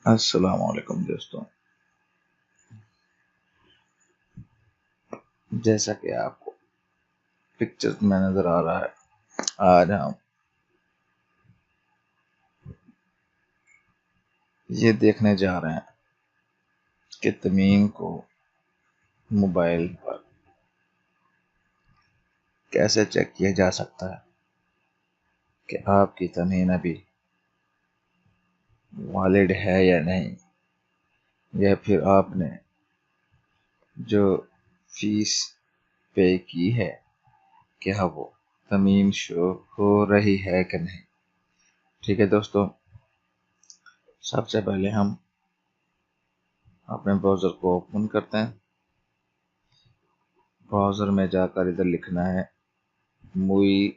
अस्सलाम वालेकुम दोस्तों, जैसा कि आपको पिक्चर में नज़र आ रहा है, आज हम ये देखने जा रहे हैं कि तमीम को मोबाइल पर कैसे चेक किया जा सकता है कि आपकी तमीम अभी वैलिड है या नहीं, या फिर आपने जो फीस पे की है क्या वो तमीम शो हो रही है कि नहीं। ठीक है दोस्तों, सबसे पहले हम अपने ब्राउज़र को ओपन करते हैं। ब्राउज़र में जाकर इधर लिखना है MUI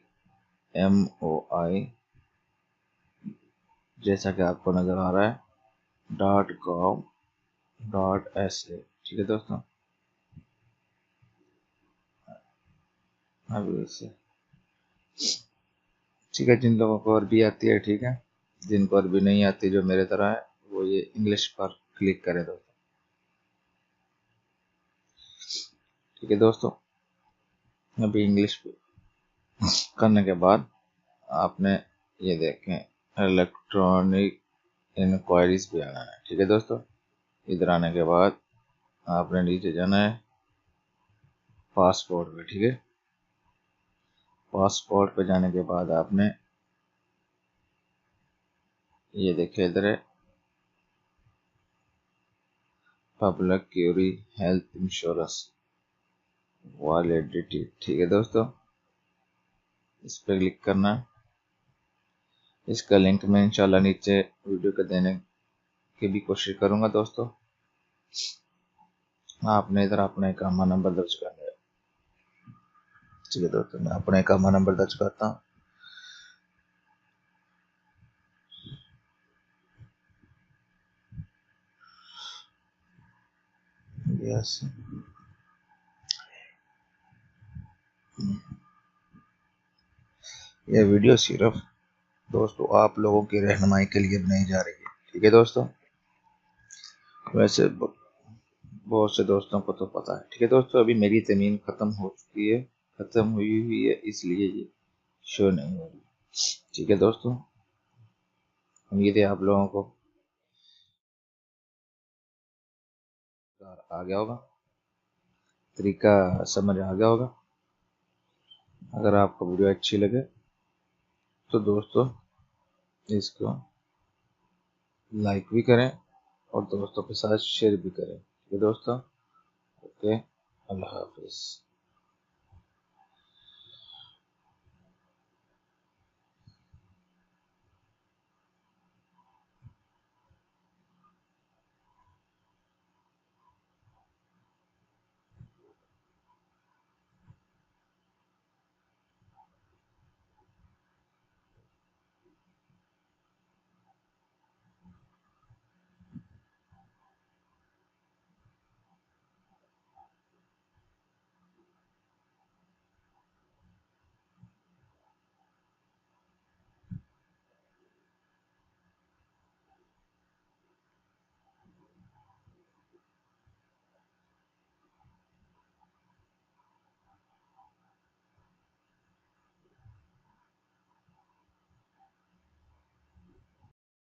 जैसा कि आपको नज़र आ रहा है .gov.sa। ठीक है दोस्तों, अभी इसे ठीक है, जिन लोगों को अरबी आती है ठीक है, जिनको अरबी नहीं आती जो मेरे तरह है वो ये इंग्लिश पर क्लिक करें दोस्तों। ठीक है दोस्तों, अभी इंग्लिश करने के बाद आपने ये देखें इलेक्ट्रॉनिक इंक्वायरीज पे आना है। ठीक है दोस्तों, इधर आने के बाद आपने नीचे जाना है पासपोर्ट पे। ठीक है, पासपोर्ट पे जाने के बाद आपने ये देखिए इधर है public query health insurance validity. ठीक है दोस्तों, इस पर क्लिक करना है। इसका लिंक मैं इंशाल्लाह नीचे वीडियो के देने की भी कोशिश करूंगा दोस्तों। आपने इधर अपना इकामा नंबर दर्ज करना है। ठीक है दोस्तों, मैं अपना इकामा नंबर दर्ज करता हूँ। यस, यह वीडियो सिर्फ दोस्तों आप लोगों की रहनुमाई के लिए बनाई जा रही है। ठीक है दोस्तों, वैसे बहुत से दोस्तों को तो पता है। ठीक है दोस्तों, अभी मेरी ज़मीन ख़त्म हो चुकी है, ख़त्म हुई हुई है, इसलिए ये शो नहीं हो रही। ठीक है दोस्तों, उम्मीद है आप लोगों को आ गया होगा, तरीका समझ आ गया होगा। अगर आपको वीडियो अच्छी लगे तो दोस्तों इसको लाइक भी करें और दोस्तों के साथ शेयर भी करें। ठीक है दोस्तों, ओके, अल्लाह हाफिज़।